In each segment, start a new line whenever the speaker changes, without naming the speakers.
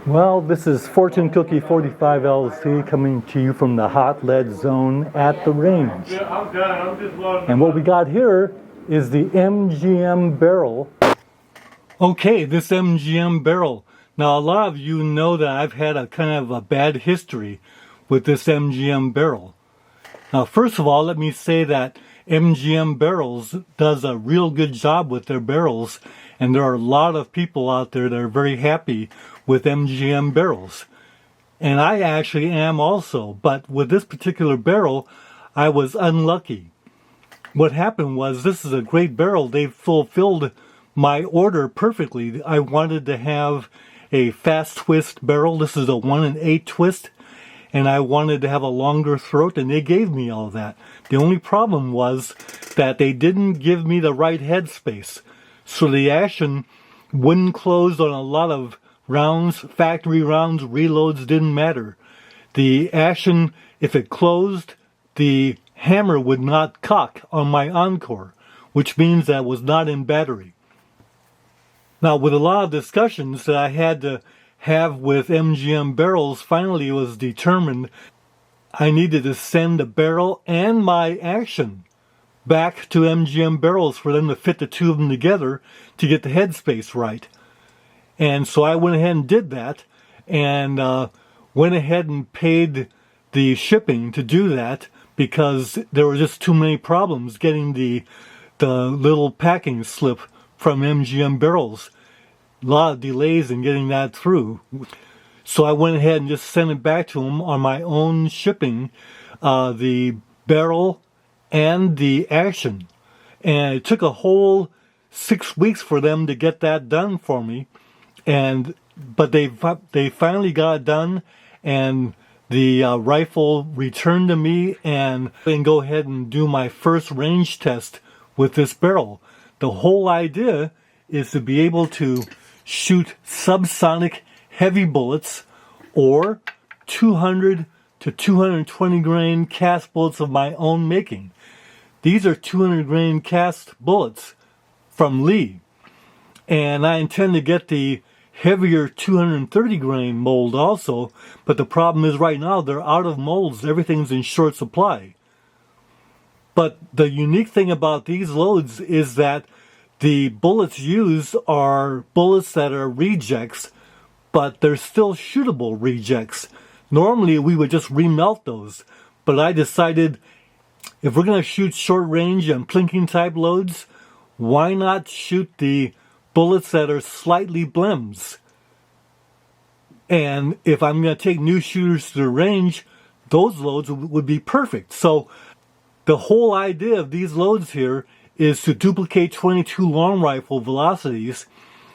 Well, this is Fortune Cookie 45 LC coming to you from the hot lead zone at the range.
I'm done. I'm just loading.
And what we got here is the MGM barrel. Okay, this MGM barrel. Now, a lot of you know that I've had a kind of a bad history with this MGM barrel. Now, first of all, let me say that MGM Barrels does a real good job with their barrels, and there are a lot of people out there that are very happy with MGM barrels. And I actually am also, but with this particular barrel, I was unlucky. What happened was, this is a great barrel. They fulfilled my order perfectly. I wanted to have a fast twist barrel. This is a 1 8 twist. And I wanted to have a longer throat, and they gave me all that. The only problem was that they didn't give me the right headspace. So the action wouldn't close on a lot of rounds, factory rounds, reloads, didn't matter. The action, if it closed, the hammer would not cock on my Encore, which means that it was not in battery. Now, with a lot of discussions that I had to have with MGM barrels, finally it was determined I needed to send the barrel and my action back to MGM barrels for them to fit the two of them together to get the headspace right. And so I went ahead and did that, and went ahead and paid the shipping to do that because there were just too many problems getting the little packing slip from MGM barrels. A lot of delays in getting that through. So I went ahead and just sent it back to them on my own shipping, the barrel and the action. And it took a whole 6 weeks for them to get that done for me. But they finally got it done, and the rifle returned to me, and then go ahead and do my first range test with this barrel. The whole idea is to be able to shoot subsonic heavy bullets or 200 to 220 grain cast bullets of my own making. These are 200 grain cast bullets from Lee, and I intend to get the heavier 230 grain mold also, but the problem is right now they're out of molds. Everything's in short supply. But the unique thing about these loads is that the bullets used are bullets that are rejects, but they're still shootable rejects. Normally we would just remelt those, but I decided if we're going to shoot short range and plinking type loads, why not shoot the bullets that are slightly blems? And if I'm going to take new shooters to the range, those loads would be perfect. So the whole idea of these loads here is to duplicate 22 long rifle velocities,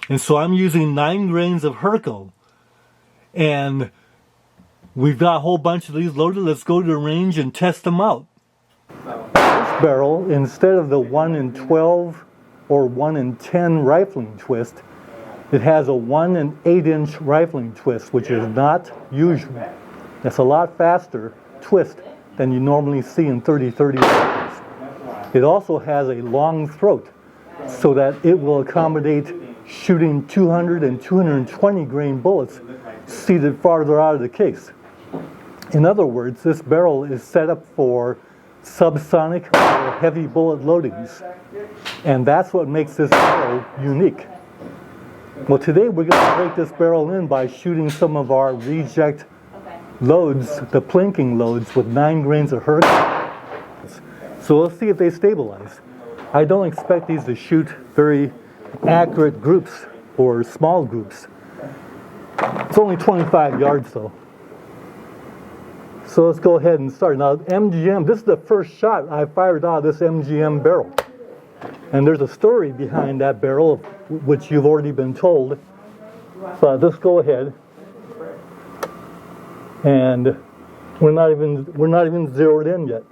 and so I'm using 9 grains of Herco, and we've got a whole bunch of these loaded. Let's go to the range and test them out. This barrel, instead of the 1 in 12 or 1 in 10 rifling twist, it has a 1 8 inch rifling twist, which is not usual. That's a lot faster twist than you normally see in 30-30 rifles. It also has a long throat so that it will accommodate shooting 200 and 220 grain bullets seated farther out of the case. In other words, this barrel is set up for subsonic or heavy bullet loadings, and that's what makes this barrel unique. Well, today we're going to break this barrel in by shooting some of our reject loads, the plinking loads, with 9 grains of Herco. So let's see if they stabilize. I don't expect these to shoot very accurate groups or small groups. It's only 25 yards though. So let's go ahead and start. Now MGM, this is the first shot I fired out of this MGM barrel. And there's a story behind that barrel, which you've already been told. But let's go ahead. And we're not even zeroed in yet.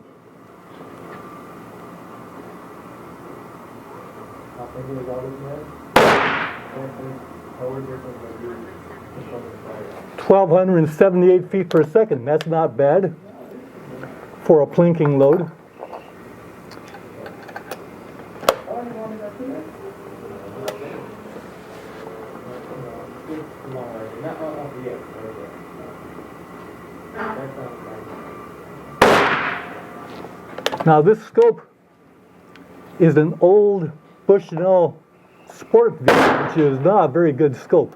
1,278 feet per second. That's not bad for a plinking load. Now this scope is an old Bushnell Sport V, which is not a very good scope.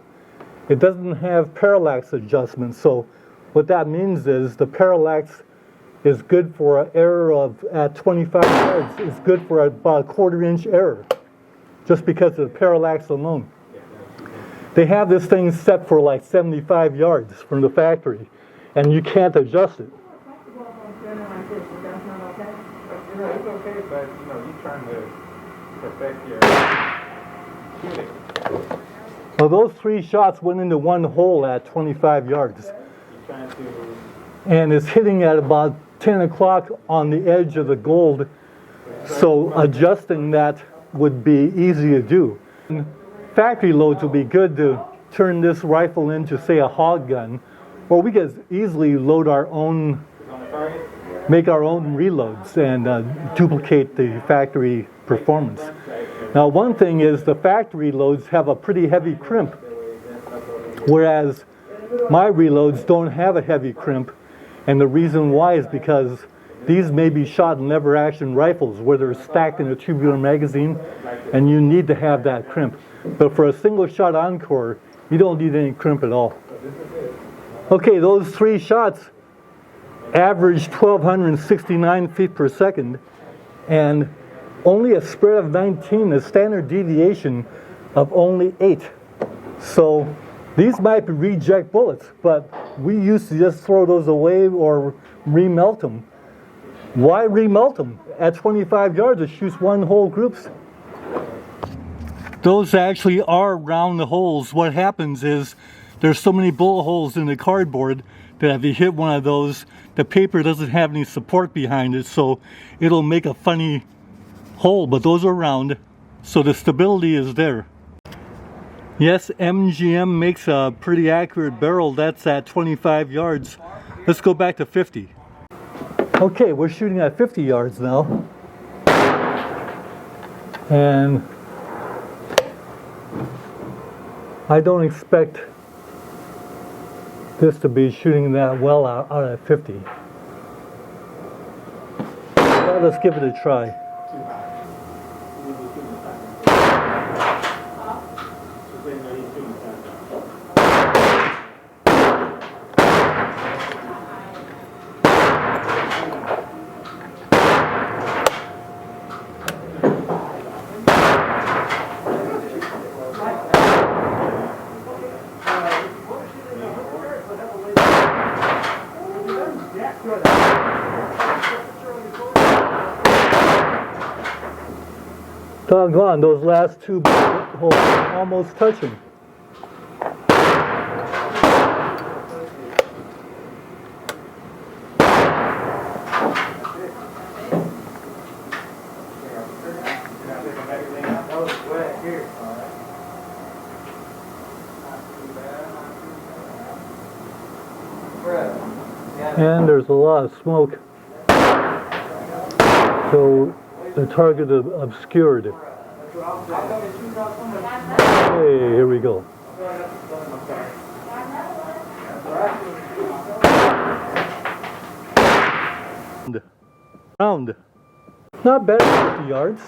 It doesn't have parallax adjustment, so what that means is the parallax is good for an error of at 25 yards. It's good for about a 1/4 inch error, just because of the parallax alone. They have this thing set for like 75 yards from the factory, and you can't adjust it.
It's okay, but you're trying to perfect your shooting.
Well, those 3 shots went into one hole at 25 yards.
You're trying to...
And it's hitting at about 10 o'clock on the edge of the gold, so adjusting that would be easy to do. Factory loads would be good to turn this rifle into, say, a hog gun, or we could easily load our own, make our own reloads and duplicate the factory performance. Now, one thing is the factory loads have a pretty heavy crimp, whereas my reloads don't have a heavy crimp, and the reason why is because these may be shot in lever action rifles where they're stacked in a tubular magazine, and you need to have that crimp. But for a single shot Encore, you don't need any crimp at all. Okay, those 3 shots averaged 1,269 feet per second, and only a spread of 19, a standard deviation of only 8. So these might be reject bullets, but we used to just throw those away or remelt them. Why remelt them? At 25 yards, it shoots one hole groups. Those actually are round holes. What happens is there's so many bullet holes in the cardboard that if you hit one of those, the paper doesn't have any support behind it, so it'll make a funny hole, but those are round, so the stability is there. Yes, MGM makes a pretty accurate barrel. That's at 25 yards. Let's go back to 50. Okay, we're shooting at 50 yards now. And I don't expect this to be shooting that well out at 50. Well, let's give it a try. Doggone, those last 2 holes are almost touching. And there's a lot of smoke, so the target is obscured. Hey, here we go. Round. Not bad, 50 yards.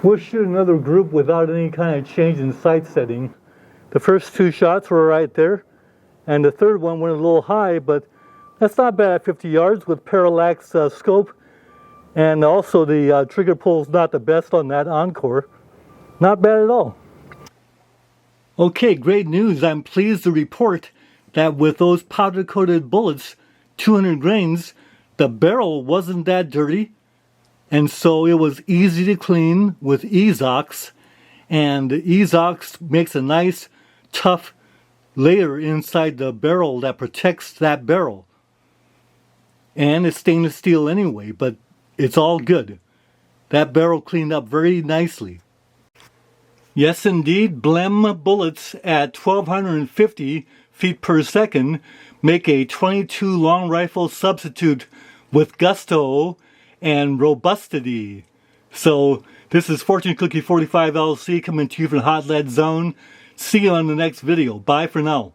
We'll shoot another group without any kind of change in sight setting. The first 2 shots were right there, and the third one went a little high, but that's not bad at 50 yards with parallax scope, and also the trigger pull's not the best on that Encore. Not bad at all. Okay, great news. I'm pleased to report that with those powder-coated bullets, 200 grains, the barrel wasn't that dirty, and so it was easy to clean with Ezox, and Ezox makes a nice, tough layer inside the barrel that protects that barrel. And it's stainless steel anyway, but it's all good. That barrel cleaned up very nicely. Yes, indeed, Blem bullets at 1,250 feet per second make a .22 long rifle substitute with gusto and robustity. So this is Fortune Cookie 45 LLC coming to you from Hot Lead Zone. See you on the next video. Bye for now.